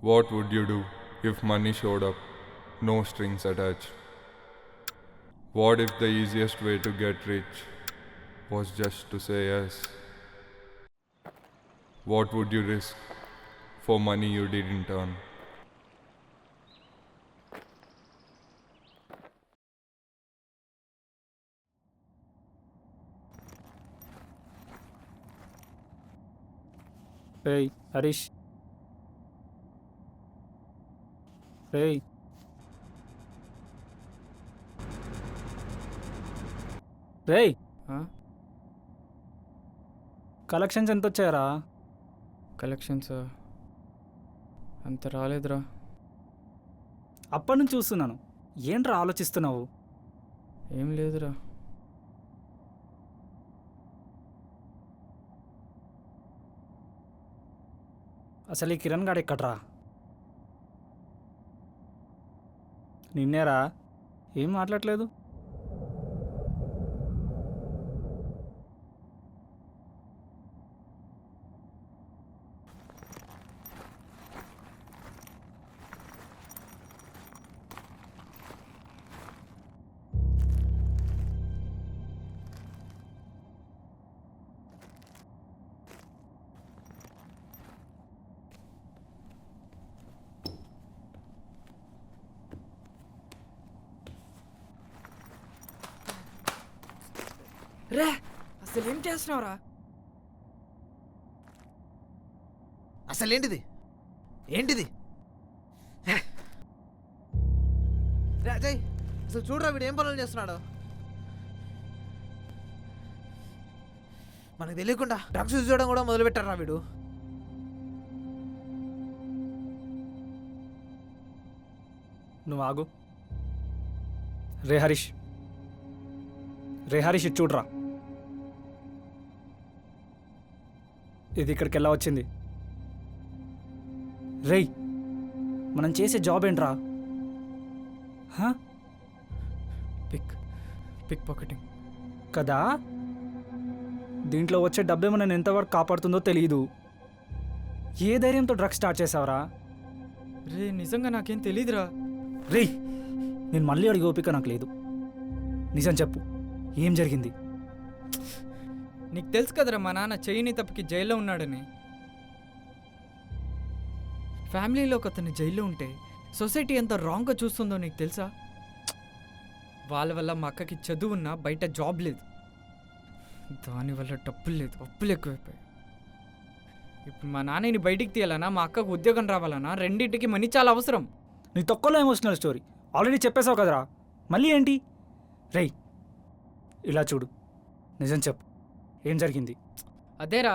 What would you do if money showed up, no strings attached? What if the easiest way to get rich was just to say yes? What would you risk for money you didn't earn? రేయ్ హరీష్, రేయ్ రేయ్ ఆ? Collections ఎంత వచ్చాయరా? Collections అంత రాలేదురా. అప్పటి నుంచి చూస్తున్నాను. ఏంట్రా ఆలోచిస్తున్నావు? ఏం లేదురా. అసలు ఈ కిరణ్ గాడు ఎక్కడ్రా? నిన్నేరా? ఏం మాట్లాడలేదు. రే అసలు ఏం చేస్తున్నావురా? అసలేంటిది ఏంటిది హే. రే అజయ్, అసలు చూడరా వీడు ఏం పనులు చేస్తున్నాడు. మనకు తెలియకుండా డ్రగ్స్ యూజ్ చేయడం కూడా మొదలు పెట్టారా వీడు. నువ్వు ఆగు. రే హరీష్, రే హరీష్, ఇది చూడరా. ఇది ఇక్కడికి ఎలా వచ్చింది? రేయ్, మనం చేసే జాబ్ ఏంట్రా? హా? పిక్ పాకెటింగ్ కదా. దీంట్లో వచ్చే డబ్బే మనం ఎంతవరకు కాపాడుతుందో తెలియదు. ఏ ధైర్యంతో డ్రగ్స్ స్టార్ట్ చేసావురా? రే నిజంగా నాకేం తెలీదురా. రేయ్, నేను మళ్ళీ అడిగే ఓపిక నాకు లేదు. నిజం చెప్పు, ఏం జరిగింది? నీకు తెలుసు కదరా మా నాన్న చేయని తప్పుకి జైల్లో ఉన్నాడని. ఫ్యామిలీలో ఒక అతను జైల్లో ఉంటే సొసైటీ ఎంత రాంగ్గా చూస్తుందో నీకు తెలుసా? వాళ్ళ వల్ల మా అక్కకి చదువు ఉన్నా బయట జాబ్ లేదు, దానివల్ల డబ్బులు లేదు, అప్పులు ఎక్కువైపోయాయి. ఇప్పుడు మా నాన్నని బయటికి తీయాలన్నా మా అక్కకు ఉద్యోగం రావాలన్నా రెండింటికి మనీ చాలా అవసరం. నీ తొక్కలో ఎమోషనల్ స్టోరీ ఆల్రెడీ చెప్పేశావు కదరా, మళ్ళీ ఏంటి? రేయ్, ఇలా చూడు, నిజం చెప్పు, ఏం జరిగింది? అదేరా,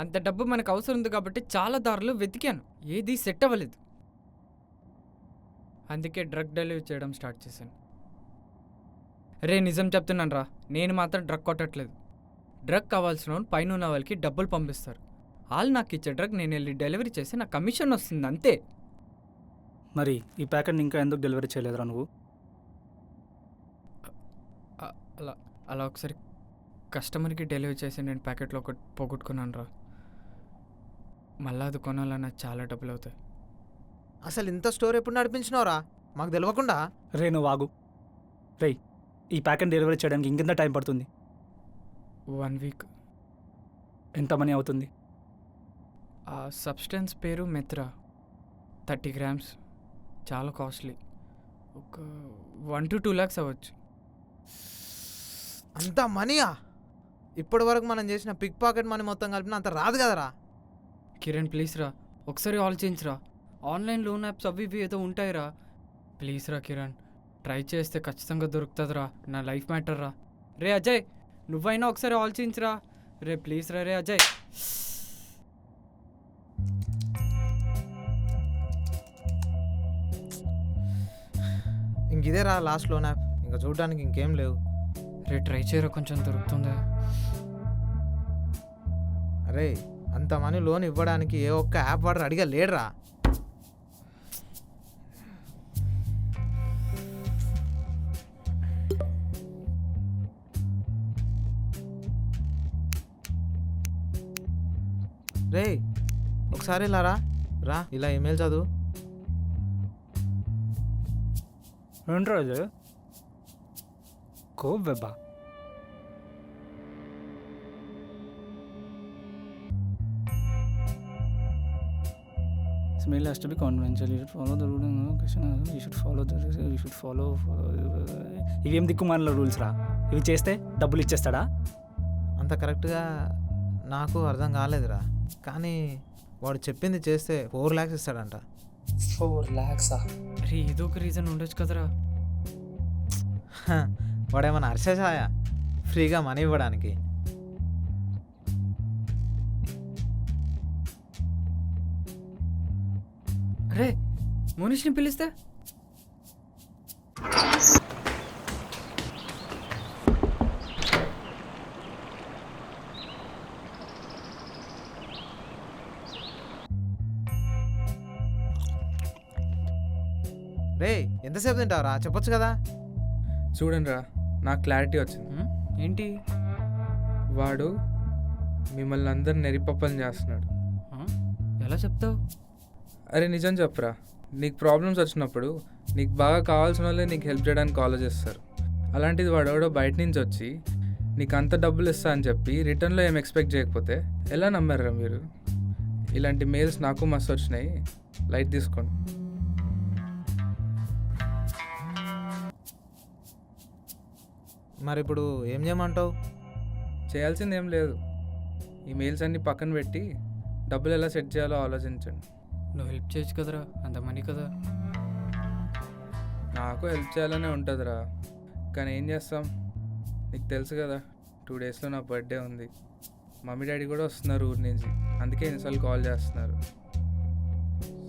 అంత డబ్బు మనకు అవసరం ఉంది కాబట్టి చాలా దారులు వెతికాను, ఏది సెట్ అవ్వలేదు. అందుకే డ్రగ్ డెలివరీ చేయడం స్టార్ట్ చేశాను. రే నిజం చెప్తున్నాను రా, నేను మాత్రం డ్రగ్ కొట్టట్లేదు. డ్రగ్ కావాల్సిన పైన ఉన్న వాళ్ళకి డబ్బులు పంపిస్తారు. వాళ్ళు నాకు ఇచ్చే డ్రగ్ నేను వెళ్ళి డెలివరీ చేసి నాకు కమిషన్ వస్తుంది, అంతే. మరి ఈ ప్యాకెట్ ఇంకా ఎందుకు డెలివరీ చేయలేదురా నువ్వు? అలా అలా ఒకసారి కస్టమర్కి డెలివరీ చేసి నేను ప్యాకెట్లో ఒకటి పోగొట్టుకున్నాను రా. మళ్ళీ అది కొనాలన్నా చాలా డబ్బులు అవుతాయి. అసలు ఇంత స్టోర్ ఎప్పుడు నడిపించినావురా మాకు తెలియకుండా? రే నువ్వు ఆగు. రేయ్, ఈ ప్యాకెట్ డెలివరీ చేయడానికి ఇంకెంత టైం పడుతుంది? 1 వీక్. ఎంత మనీ అవుతుంది? ఆ సబ్స్టెన్స్ పేరు మెత్రా, 30 గ్రామ్స్, చాలా కాస్ట్లీ. ఒక 1 to 2 lakhs అవ్వచ్చు. అంత మనీయా? ఇప్పటి వరకు మనం చేసిన పిక్ పాకెట్ మనీ మొత్తం కలిపిన అంత రాదు కదరా. కిరణ్ ప్లీజ్ రా, ఒకసారి ఆలోచించరా. ఆన్లైన్ లోన్ యాప్స్ అవి ఇవి ఏదో ఉంటాయిరా. ప్లీజ్ రా కిరణ్, ట్రై చేస్తే ఖచ్చితంగా దొరుకుతుందిరా. నా లైఫ్ మ్యాటర్ రా. రే అజయ్, నువ్వైనా ఒకసారి ఆలోచించరా. రే ప్లీజ్ రా, రే అజయ్. ఇంక ఇదే రా లాస్ట్ లోన్ యాప్, ఇంకా చూడడానికి ఇంకేం లేవు. రే ట్రై చేయరా, కొంచెం దొరుకుతుందా? అరే అంత మనీ లోన్ ఇవ్వడానికి ఏ ఒక్క యాప్ వాడు రెడీగా లేడురా. రే ఒకసారి ఇలా రా. రా ఇలా ఈమెయిల్ చదువు. ఏంట్రా ఇది? CoV వెబ్బా? Smell has to be confidential. You should follow the rule. You should follow the. You should follow. ఇవేం దిక్కుమాలిన రూల్స్ రా. ఇవి చేస్తే డబ్బులు ఇచ్చేస్తాడా? అంత కరెక్ట్గా నాకు అర్థం కాలేదురా, కానీ వాడు చెప్పింది చేస్తే 4 lakhs ఇస్తాడంట. 4 lakhs. అరే ఏదో ఒక రీజన్ ఉండొచ్చు కదరా. వాడేమన్నా హర్షాయ ఫ్రీగా మనీ ఇవ్వడానికి? అరే మోనిష్ని పిలిస్తే రే ఎంతసేపు తింటావురా, చెప్పొచ్చు కదా. చూడండి రా, నాకు క్లారిటీ వచ్చింది. ఏంటి? వాడు మిమ్మల్ని అందరిని నెరిపప్పని చేస్తున్నాడు. ఎలా చెప్తావు? అరే నిజం చెప్పురా, నీకు ప్రాబ్లమ్స్ వచ్చినప్పుడు నీకు బాగా కావాల్సిన వాళ్ళే నీకు హెల్ప్ చేయడానికి ఆలోచిస్తారు. అలాంటిది వాడు ఎవడో బయట నుంచి వచ్చి నీకు అంత డబ్బులు ఇస్తా అని చెప్పి రిటర్న్లో ఏం ఎక్స్పెక్ట్ చేయకపోతే ఎలా నమ్మారా మీరు? ఇలాంటి మెయిల్స్ నాకు మస్తు వచ్చినాయి, లైట్ తీసుకోండి. మరి ఇప్పుడు ఏం చేయమంటావు? చేయాల్సింది ఏం లేదు, ఈ మెయిల్స్ అన్నీ పక్కన పెట్టి డబ్బులు ఎలా సెట్ చేయాలో ఆలోచించండి. నువ్వు హెల్ప్ చేయొచ్చు కదరా, అంత మనీ కదా. నాకు హెల్ప్ చేయాలనే ఉంటుందిరా, కానీ ఏం చేస్తాం, నీకు తెలుసు కదా 2 daysలో నా బర్త్డే ఉంది. మమ్మీ డాడీ కూడా వస్తున్నారు ఊరి నుంచి, అందుకే ఎన్నిసార్లు కాల్ చేస్తున్నారు.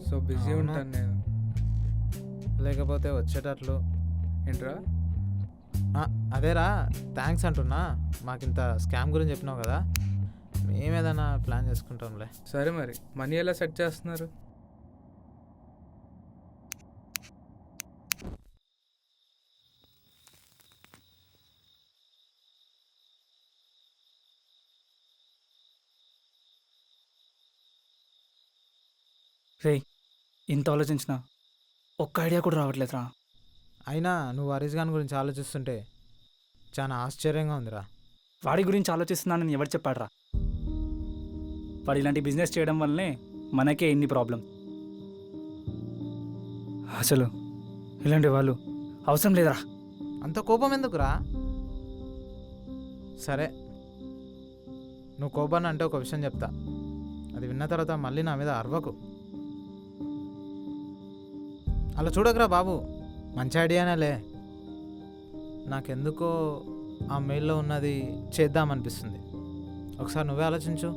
సో బిజీ అవునా? ఉంటాను నేను. లేకపోతే వచ్చేటట్లు. ఏంట్రా? అదేరా థ్యాంక్స్ అంటున్నా, మాకింత స్కామ్ గురించి చెప్పినావు కదా, మేమేదైనా ప్లాన్ చేసుకుంటాంలే. సరే మరి మనీ ఎలా సెట్ చేస్తున్నారు? రే ఇంత ఆలోచించిన ఒక్క ఐడియా కూడా రావట్లేదురా. అయినా నువ్వు హరీష్ ఖాన్ గురించి ఆలోచిస్తుంటే చాలా ఆశ్చర్యంగా ఉందిరా. వాడి గురించి ఆలోచిస్తున్నానని ఎవరు చెప్పాడురా? వాడు ఇలాంటి బిజినెస్ చేయడం వల్లనే మనకే ఎన్ని ప్రాబ్లం. అసలు ఇలాంటి వాళ్ళు అవసరం లేదురా. అంత కోపం ఎందుకురా? సరే నువ్వు కోపాన్ని అంటే ఒక విషయం చెప్తా, అది విన్న తర్వాత మళ్ళీ నా మీద అరవకు. అలా చూడకురా బాబు, మంచి ఐడియానేలే. నాకెందుకో ఆ మెయిల్లో ఉన్నది చేద్దామనిపిస్తుంది. ఒకసారి నువ్వే ఆలోచించు.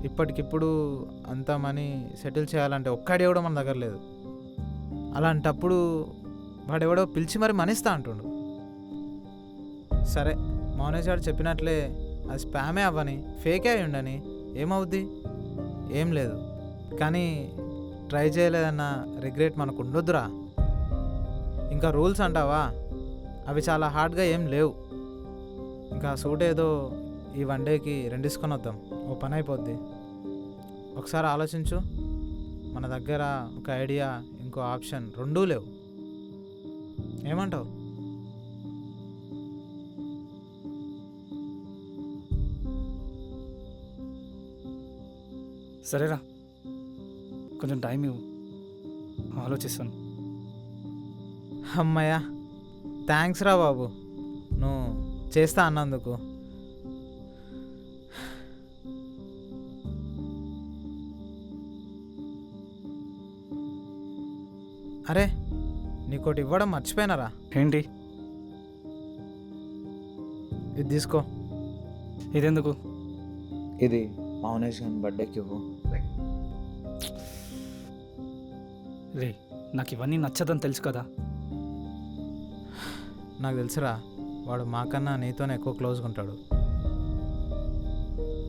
ఇప్పటికిప్పుడు అంత మనీ సెటిల్ చేయాలంటే ఒక్క ఐడియా కూడా మన దగ్గర లేదు. అలాంటప్పుడు వాడెవడో పిలిచి మరి మనిస్తా అంటుండు. సరే మౌనేష్ గారు చెప్పినట్లే అది స్పామే అవ్వని, ఫేకే అయి ఉండని, ఏమవుద్ది? ఏం లేదు. కానీ ట్రై చేయలేదన్న రిగ్రెట్ మనకు ఉండొద్దురా. ఇంకా రూల్స్ అంటావా, అవి చాలా హార్డ్గా ఏం లేవు. ఇంకా సూట్ ఏదో ఈ 1 dayకి 2 తీసుకొని వద్దాం, ఓ పని అయిపోద్ది. ఒకసారి ఆలోచించు, మన దగ్గర ఒక ఐడియా ఇంకో ఆప్షన్ రెండూ లేవు. ఏమంటావు? సరేరా, కొంచెం టైం ఇవ్వు, ఆలోచిస్తాను. అమ్మయ్యా, థ్యాంక్స్ రా బాబు, నువ్వు చేస్తా అన్నందుకు. అరే నీకోటి ఇవ్వడం మర్చిపోయినారా. ఏంటి? ఇది తీసుకో. ఇదెందుకు? ఇది మౌనేష్ గారి బర్త్డేకి ఇవ్వు. రే నాకు ఇవన్నీ నచ్చదని తెలుసు కదా. నాకు తెలుసురా, వాడు మాకన్నా నీతోనే ఎక్కువ క్లోజ్గా ఉంటాడు.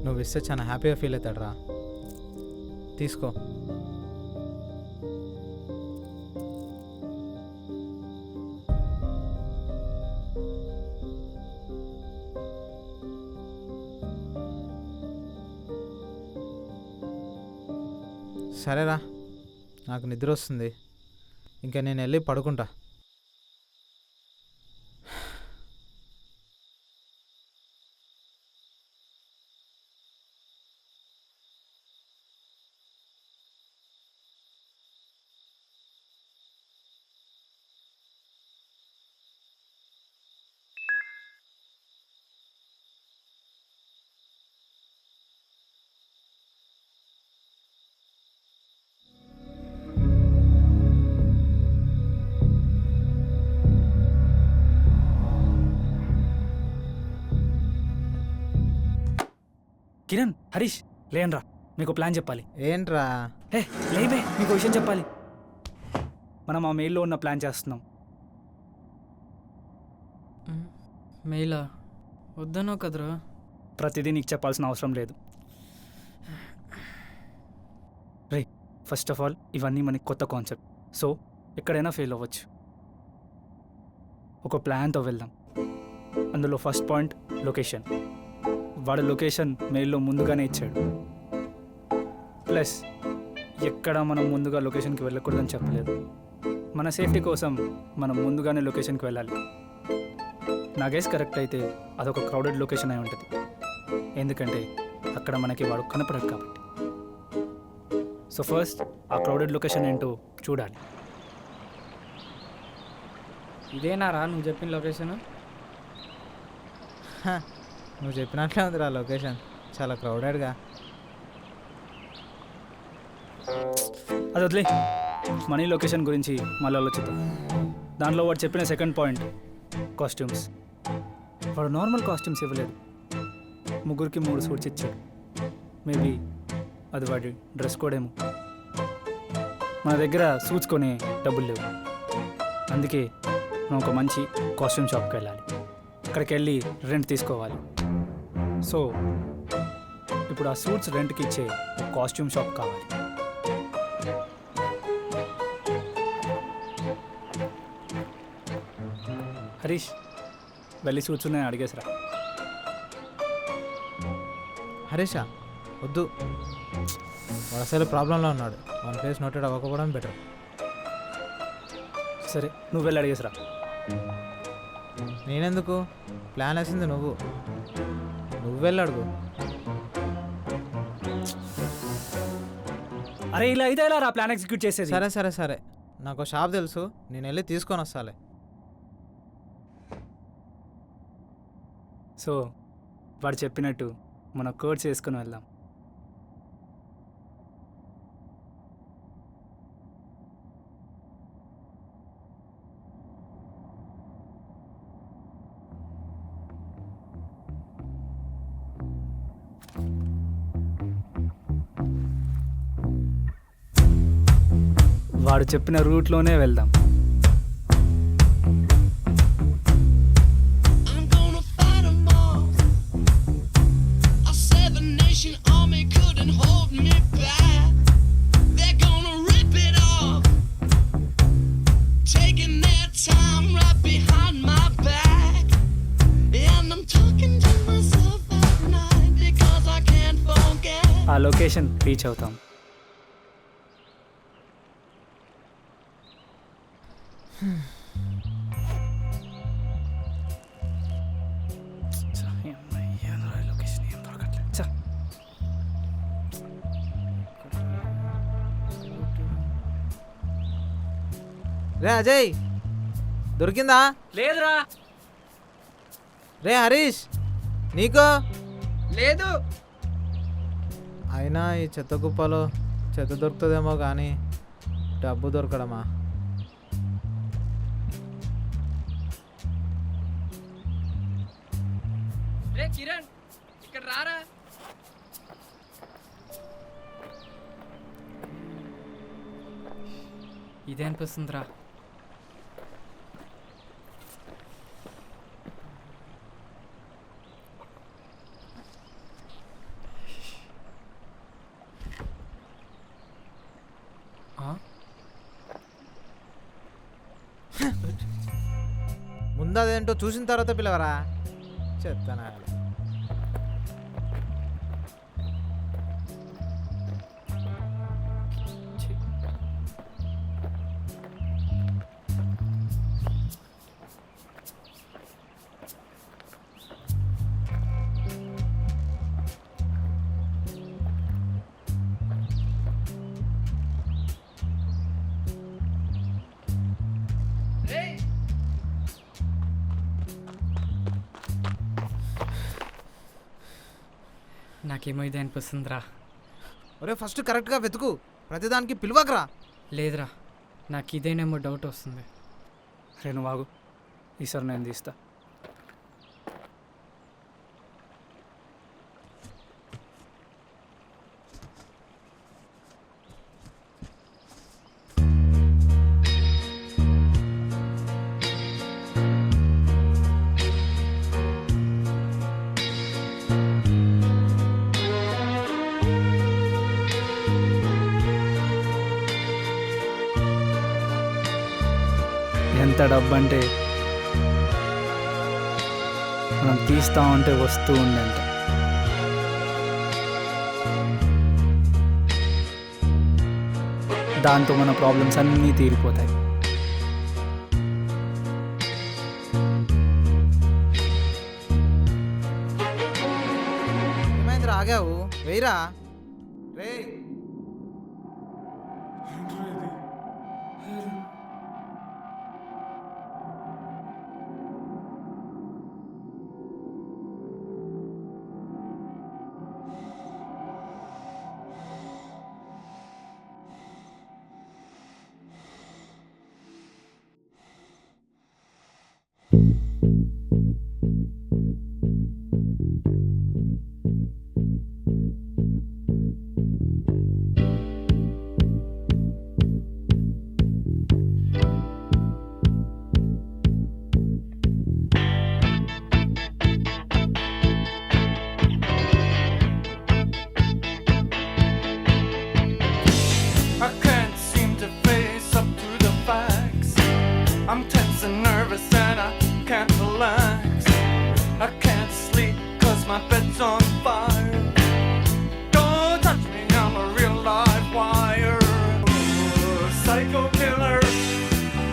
నువ్వు ఇస్తే చాలా హ్యాపీగా ఫీల్ అవుతాడు రా. తీసుకో. సరేరా, నాకు నిద్ర వస్తుంది, ఇంకా నేను వెళ్ళి పడుకుంటా. కిరణ్, హరీష్, లేనరా, మీకు ప్లాన్ చెప్పాలి. ఏంట్రా? ఏ లేవే, మీకు విషయం చెప్పాలి. మనం ఆ మెయిల్లో ఉన్న ప్లాన్ చేస్తున్నాం. మెయిలా? వద్దనో కదరా. ప్రతిదీ నీకు చెప్పాల్సిన అవసరం లేదు. రే, ఫస్ట్ ఆఫ్ ఆల్ ఇవన్నీ మనకి కొత్త కాన్సెప్ట్, సో ఎక్కడైనా ఫెయిల్ అవ్వచ్చు. ఒక ప్లాన్తో వెళ్దాం. అందులో ఫస్ట్ పాయింట్ లొకేషన్. వాడు లొకేషన్ మెయిల్లో ముందుగానే ఇచ్చాడు. ప్లస్ ఎక్కడ మనం ముందుగా లొకేషన్కి వెళ్ళకూడదని చెప్పలేదు. మన సేఫ్టీ కోసం మనం ముందుగానే లొకేషన్కి వెళ్ళాలి. నా గెస్ కరెక్ట్ అయితే అదొక క్రౌడెడ్ లొకేషన్ అయి ఉంటుంది, ఎందుకంటే అక్కడ మనకి వాడు కనపడదు కాబట్టి. సో ఫస్ట్ ఆ క్రౌడెడ్ లొకేషన్ ఏంటో చూడాలి. ఇదేనారా నువ్వు చెప్పిన లొకేషన్? నువ్వు చెప్పినట్లే ఉందిరా లొకేషన్, చాలా క్రౌడెడ్గా. అది వదిలే, మనీ లొకేషన్ గురించి మళ్ళీ ఆలోచిద్దాం. దాంట్లో వాడు చెప్పిన సెకండ్ పాయింట్ కాస్ట్యూమ్స్. వాడు నార్మల్ కాస్ట్యూమ్స్ ఇవ్వలేదు, 3కి 3 సూట్స్ ఇచ్చాడు. మేబీ అది వాడి డ్రెస్ కోడ్ ఏమో. మన దగ్గర సూట్స్ కొనే డబ్బులు లేవు, అందుకే మనం ఒక మంచి కాస్ట్యూమ్ షాప్కి వెళ్ళాలి. అక్కడికి వెళ్ళి రెంట్ తీసుకోవాలి. సో ఇప్పుడు ఆ సూట్స్ రెంట్కి ఇచ్చే కాస్ట్యూమ్ షాప్ కావాలి. హరీష్, వెళ్ళి సూట్స్ ఉన్నాయని అడిగేసరా. హరీషా వద్దు, వాడు అసలు ప్రాబ్లంలో ఉన్నాడు. వన్ ప్లేస్ నోటెడ్ అవ్వకపోవడం బెటర్. సరే, నువ్వు వెళ్ళి అడిగేసరా. నేనెందుకు? ప్లాన్ వేసింది నువ్వు వెళ్ళి అడుగు. అరే ఇలా అయితే ఎలా రా ప్లాన్ ఎగ్జిక్యూట్ చేసేది? సరే సరే సరే, నాకు షాప్ తెలుసు, నేను వెళ్ళి తీసుకొని వస్తాలే. సో వాడు చెప్పినట్టు మన కోడ్స్ వేసుకొని వెళ్దాం. వాడు చెప్పిన రూట్లోనే వెళ్దాం. I'm gonna fight 'em all. A 7-nation army couldn't hold me back. They're gonna rip it off, taking their time right behind my back. And I'm talking to myself at night because I can't forget. ఆ location reach అవుతాం. రే అజయ్, దొరికిందా? లేదురా. రే హరీష్, నీకో? లేదు. అయినా ఈ చెత్త కుప్పలో చెత్త దొరుకుతుందేమో కానీ డబ్బు దొరకడమా? రే కిరణ్, ఇక్కడ రారా. ఇదే అనిపిస్తుందిరా. ముందు అదేంటో చూసిన తర్వాత పిలవరా, చెత్తనా. నాకేమో ఇదే అనిపిస్తుందిరా. ఒరే ఫస్ట్ కరెక్ట్గా వెతుకు, ప్రతిదానికి పిలవకరా. లేదురా, నాకు ఇదేనేమో డౌట్ వస్తుంది. రేణు వాగు, ఈసారి నేను తీస్తా. ఎంత డబ్బు అంటే మనం తీస్తా ఉంటే వస్తూ ఉందంట. దాంతో మన ప్రాబ్లమ్స్ అన్నీ తీరిపోతాయి. ఏమైందిరా ఆగావు? వెయ్యరా రే. I can't seem to face up to the facts. I'm tense and nervous and I can't relax. I can't sleep cause my bed's on fire. Don't touch me, I'm a real live wire. Psycho killer,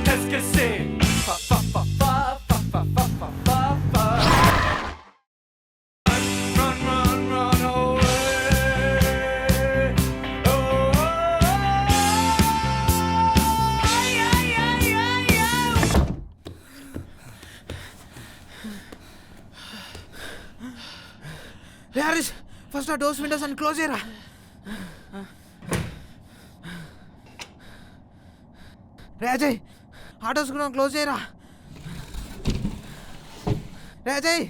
qu'est-ce que c'est? Fa fa fa fa fa fa fa fa fa fa. Run, run, run away. Oh, oh, ray Harish, first ఆ doors Windows అని close చేయరా. రే అజయ్, ఆ doors కూడా close చేయరా. రే అజయ్,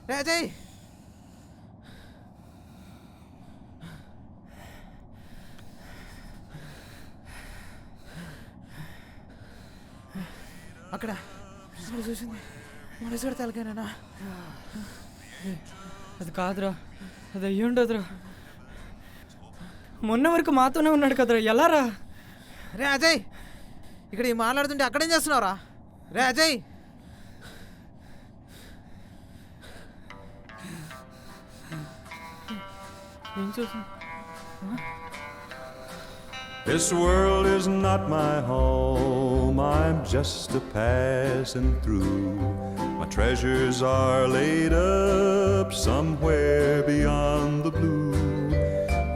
రే అజయ్. అక్కడ అక్కడ చూసింది మనసుగడ తలకాయనా? అది కాదురా, అది అయ్యి ఉండదురా. మొన్న వరకు మాతోనే ఉన్నాడు కదరా, ఎలా రా? రే అజయ్, ఇక్కడ ఈ మాట్లాడుతుంటే అక్కడేం చేస్తున్నావురా? రే అజయ్, ఏం చూసి This world is not my home, I'm just a passing through. My treasures are laid up somewhere beyond the blue.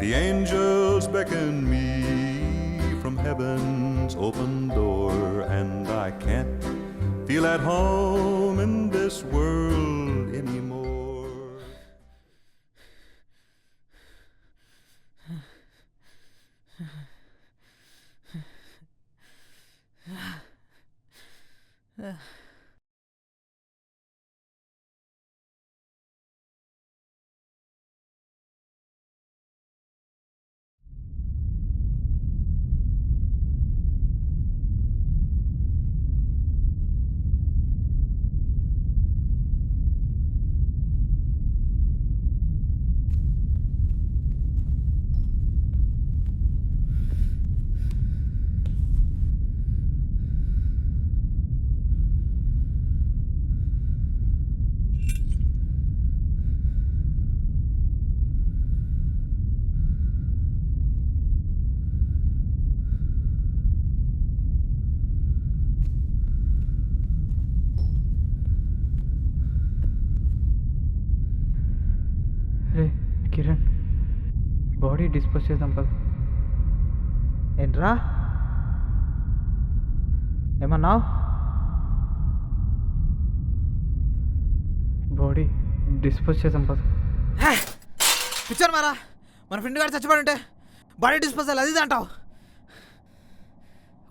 The angels beckon me from heaven's open door, and I can't feel at home in this world anymore. Ray Kiran, body dispose చేద్దాం పద. ఏంట్రా? ఏమన్నావు? Body dispose చేసాం పద. Picture మారా, మన friend గారు చచ్చిపోయి ఉంటే బాడీ డిస్పోజల్ అది ఇది అంటావు.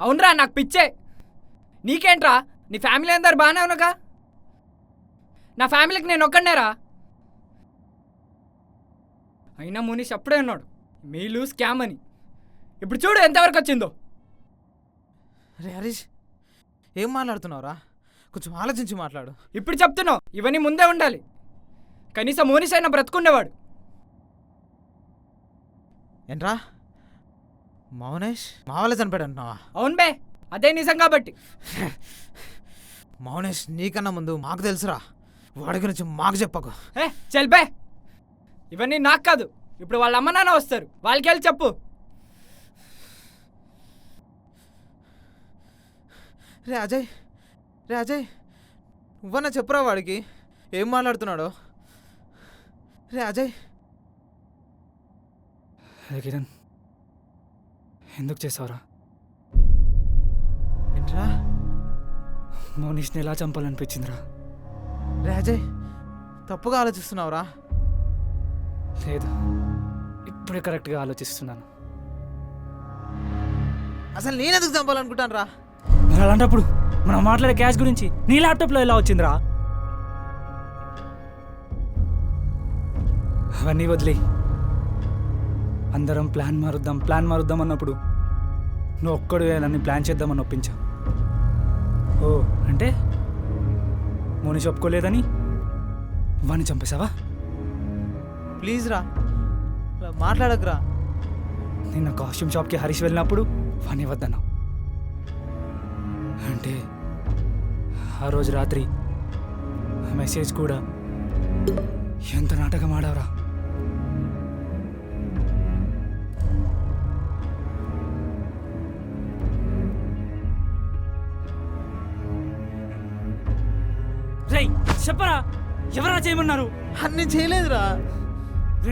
అవునరా, నాకు పిచ్చే. నీకేంట్రా? నీ ఫ్యామిలీ అందరు బాగానే ఉన్నాగా? నా ఫ్యామిలీకి నేను ఒక్కడనేరా. అయినా మునీష్ అప్పుడే ఉన్నాడు మీలు స్కామ్ అని. ఇప్పుడు చూడు ఎంతవరకు వచ్చిందో. రే హరీష్, ఏం మాట్లాడుతున్నావురా? కొంచెం ఆలోచించి మాట్లాడు. ఇప్పుడు చెప్తున్నావు, ఇవన్నీ ముందే ఉండాలి. కనీసం మోనిష్ అయినా బ్రతుకుండేవాడు. ఏంట్రా మౌనేష్ మా వాళ్ళే చనిపోయాడు అంటున్నావా? అవును బే, అదే నిజం కాబట్టి. మౌనేష్ నీకన్నా ముందు మాకు తెలుసురా, వాడి గురించి మాకు చెప్పకు. చల్ బే, ఇవన్నీ నాకు కాదు. ఇప్పుడు వాళ్ళ అమ్మ నాన్న వస్తారు, వాళ్ళకి వెళ్ళి చెప్పు. రే అజయ్, రే అజయ్, నువ్వన్నా చెప్పురా వాడికి ఏం మాట్లాడుతున్నాడో. రే అజయ్. అరే కిరణ్, ఎందుకు చేసావురా? ఏంట్రా? మౌనిష్ని ఎలా చంపాలనిపించిందిరా? రే అజయ్, తప్పుగా ఆలోచిస్తున్నావురా. లేదు, ఇప్పుడే కరెక్ట్గా ఆలోచిస్తున్నాను. అసలు నేనెందుకు చంపాలనుకుంటాను రా? మరి అలాంటప్పుడు మనం మాట్లాడే క్యాష్ గురించి నీ ల్యాప్టాప్లో ఎలా వచ్చిందిరా? అవన్నీ వదిలే, అందరం ప్లాన్ మారుద్దాం అన్నప్పుడు నువ్వు ఒక్కడు నన్ను ప్లాన్ చేద్దామని ఒప్పించావు. ఓ అంటే మోనిష్ ఒప్పుకోలేదని వాడిని చంపేశావా? ప్లీజ్ రా, మాట్లాడకురా. నిన్న కాస్ట్యూమ్ షాప్కి హరీష్ వెళ్ళినప్పుడు వాడిని వద్దన్నావు. అంటే ఆ రోజు రాత్రి ఆ మెసేజ్ కూడా ఎంత నాటకం ఆడావురా? రేయ్ చెప్పరా, ఎవరా చేయమన్నారు? అన్నీ చేయలేదురా.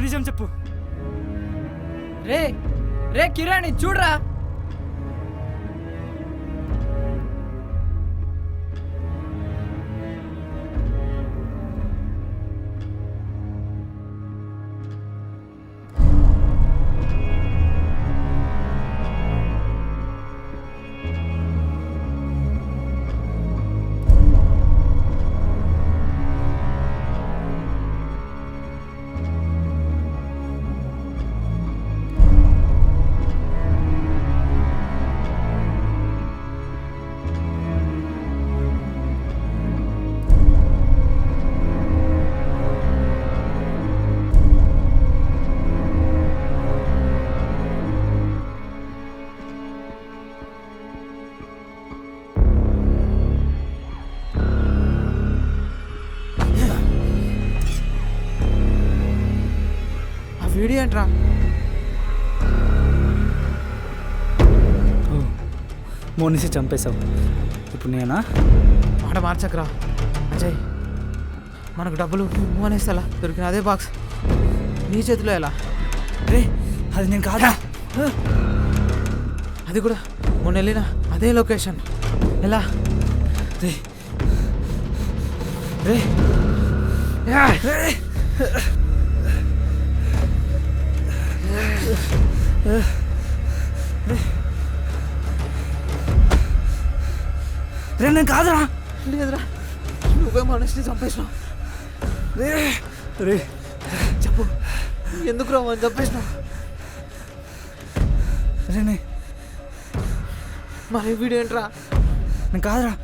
నిజం చెప్పు. రే రే కిరణ్, ఇది చూడరా. వీడియో ఏంట్రా? మోనిషి చంపేశావు, ఇప్పుడు నేనా? మాట మార్చకరా అజయ్. మనకు డబ్బులు మోనేస్తలా దొరికిన అదే బాక్స్ నీ చేతిలో ఎలా? రే అది నేను కాదా? అది కూడా మొన్న వెళ్ళిన అదే లొకేషన్ ఎలా? రే రే రే నేను కాదురా. లేదురా, నువ్వే మనిషిని చంపేసినావు. రే చెప్పు, ఎందుకు రా మనం చంపేసినావు? రే మరి వీడియో ఏంట్రా? నేను కాదురా.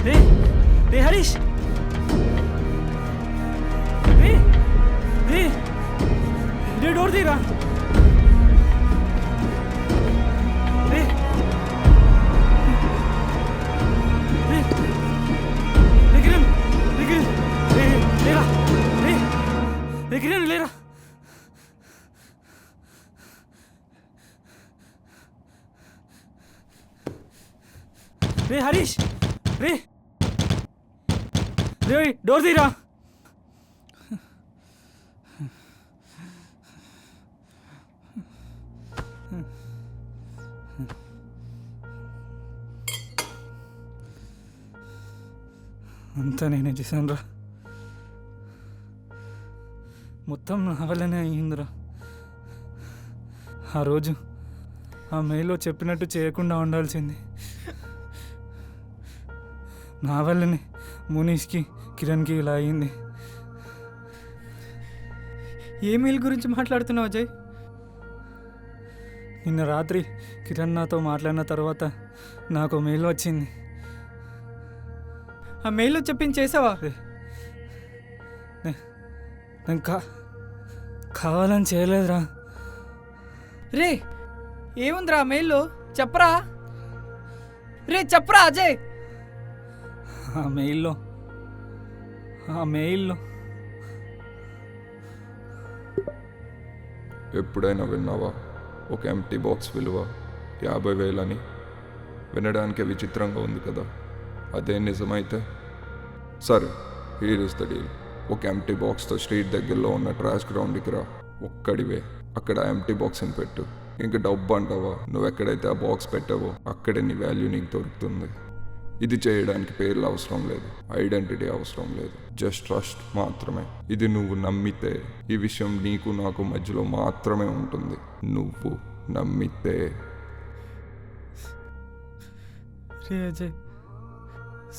రే రే హరీష్ రే రే రే డోర్ తీరా రే రే రే కిరణ్ రే కిరణ్ రే లేరా రే రే కిరణ్ లేరా రే హరీష్ రే రే డోర్ తీరా అంతా నేనే చేశానురా మొత్తం నా వల్లనే అయ్యిందిరా ఆ రోజు ఆ మెయిల్లో చెప్పినట్టు చేయకుండా ఉండాల్సింది నా వల్లనే మునీష్కి కిరణ్కి ఇలా అయింది. ఏ మెయిల్ గురించి మాట్లాడుతున్నావు అజయ్? నిన్న రాత్రి కిరణ్ నాతో మాట్లాడిన తర్వాత నాకు మెయిల్ వచ్చింది. ఆ మెయిల్లో చెప్పింది చేసావా? నేను కావాలని చేయలేదురా. రే ఏముందిరా ఆ మెయిల్లో? చెప్పరా రే, చెప్పరా అజయ్. ఆ మెయిల్లో ఎప్పుడైనా విన్నావా ఒక ఎంటీ బాక్స్ విలువ 50,000 అని? వినడానికి విచిత్రంగా ఉంది కదా. అదే నిజమైతే సరే, హీర్ ఇస్ ద డీల్. ఒక ఎంటీ బాక్స్తో స్ట్రీట్ దగ్గరలో ఉన్న ట్రాష్ గ్రౌండ్కి రా. ఒక్కడివే అక్కడ ఎంటీ బాక్స్ని పెట్టు. ఇంక డబ్బు అంటావా, నువ్వు ఎక్కడైతే ఆ బాక్స్ పెట్టావో అక్కడే నీ వాల్యూ నీకు దొరుకుతుంది. ఇది చేయడానికి పేర్లు అవసరం లేదు, ఐడెంటిటీ అవసరం లేదు, జస్ట్ ట్రస్ట్ మాత్రమే. ఇది నువ్వు నమ్మితే ఈ విషయం నీకు నాకు మధ్యలో మాత్రమే ఉంటుంది. నువ్వు నమ్మితే. రే అజయ్,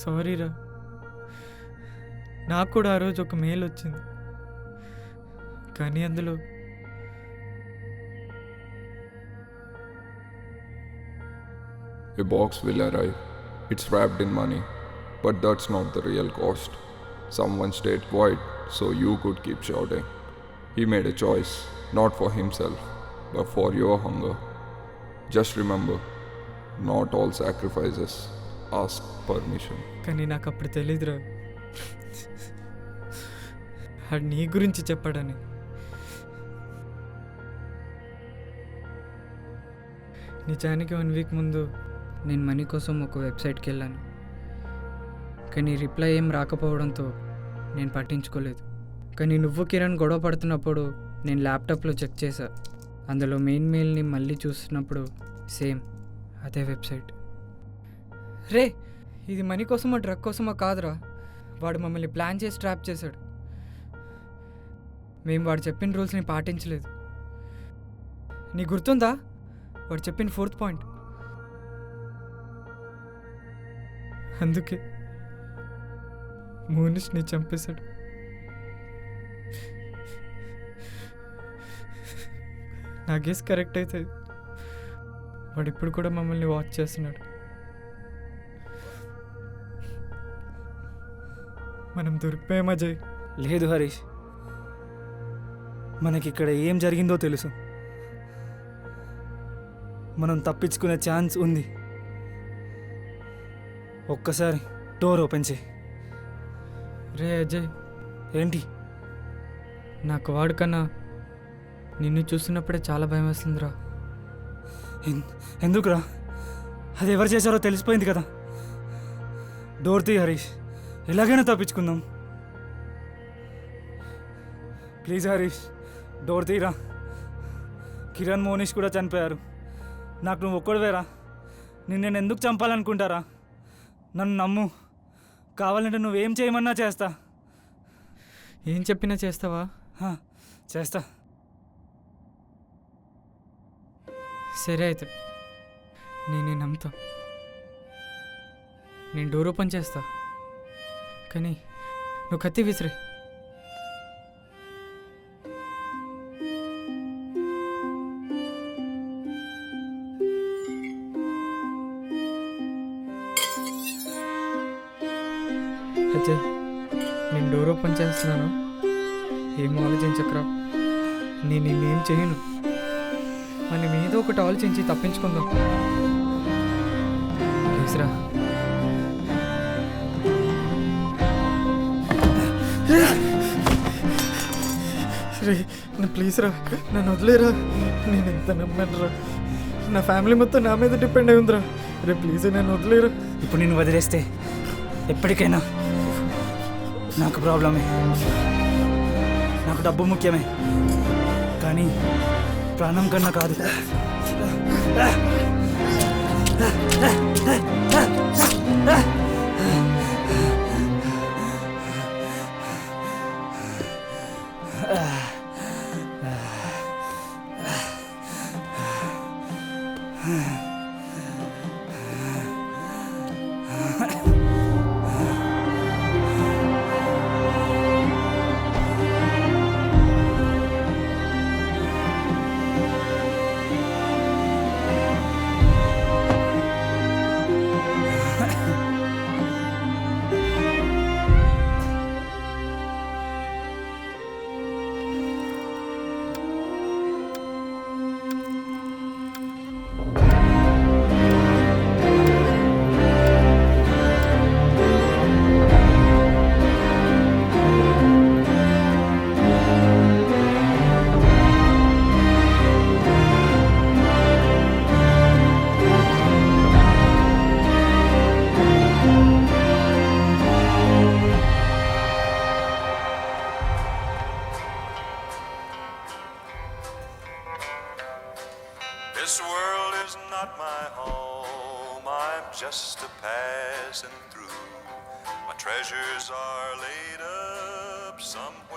సారీరా. నాకు కూడా ఆ రోజు ఒక మెయిల్ వచ్చింది, కానీ అందులో A box will arrive. It's wrapped in money, but that's not the real cost. Someone stayed quiet so you could keep shouting. He made a choice, not for himself, but for your hunger. Just remember, not all sacrifices ask permission. కానీ నాకు అప్పుడు తెలీదురా అది నీ గురించి చెప్పాడని. నిజానికి 1 week ముందు నేను మనీ కోసం ఒక వెబ్సైట్కి వెళ్ళాను, కానీ రిప్లై ఏం రాకపోవడంతో నేను పట్టించుకోలేదు. కానీ నువ్వు కిరణ్ గొడవ పడుతున్నప్పుడు నేను ల్యాప్టాప్లో చెక్ చేశా. అందులో మెయిన్ మెయిల్ని మళ్ళీ చూస్తున్నప్పుడు సేమ్ అదే వెబ్సైట్. రే, ఇది మనీ కోసమో డ్రగ్ కోసమో కాదురా. వాడు మమ్మల్ని ప్లాన్ చేసి ట్రాప్ చేశాడు. మేము వాడు చెప్పిన రూల్స్ని పాటించలేదు. నీకు గుర్తుందా వాడు చెప్పిన 4th పాయింట్? అందుకే మోనిష్ని చంపేశాడు. నా గెస్ కరెక్ట్ అయితే వాడు ఇప్పుడు కూడా మమ్మల్ని వాచ్ చేస్తున్నాడు. మనం దొరికిపోయామా అజయ్? లేదు హరీష్, మనకిక్కడ ఏం జరిగిందో తెలుసు. మనం తప్పించుకునే ఛాన్స్ ఉంది. ఒక్కసారి డోర్ ఓపెన్ చేయి. రే అజయ్, ఏంటి? నాకు వాడికన్నా నిన్ను చూస్తున్నప్పుడే చాలా భయం వేస్తుందిరా. ఎందుకురా? అది ఎవరు చేశారో తెలిసిపోయింది కదా. డోర్ తీ హరీష్, ఎలాగైనా తప్పించుకుందాం. ప్లీజ్ హరీష్, డోర్ తీరా. కిరణ్ మోనీష్ కూడా చనిపోయారు. నాకు నువ్వు ఒక్కడివేరా. నేను ఎందుకు చంపాలనుకుంటారా? నన్ను నమ్ము. కావాలంటే నువ్వేం చేయమన్నా చేస్తా. ఏం చెప్పినా చేస్తావా? చేస్తా. సరే అయితే నేనే నమ్ముతా. నేను డోర్ ఓపెన్ చేస్తా, కానీ నువ్వు కత్తి విసిరే. అజయ్, నేను డోర్ ఓపెన్ చేస్తున్నాను, ఏం ఆలోచించకరా. నేను నిన్నేం చేయను. మనం ఏదో ఒకటి ఆలోచించి తప్పించుకుందాం. ప్లీజ్ రా. రే, నా ప్లీజ్ రా, నన్ను వదిలేరా. నేను ఎంత నమ్మాను రా. నా ఫ్యామిలీ మొత్తం నా మీద డిపెండ్ అయి ఉందిరా. రే ప్లీజ్ నన్ను వదిలేరా. ఇప్పుడు నేను వదిలేస్తే ఎప్పటికైనా నాకు ప్రాబ్లమే. నాకు డబ్బు ముఖ్యమే, కానీ ప్రాణం కన్నా కాదు. This world is not my home, I'm just a passing through. My treasures are laid up somewhere.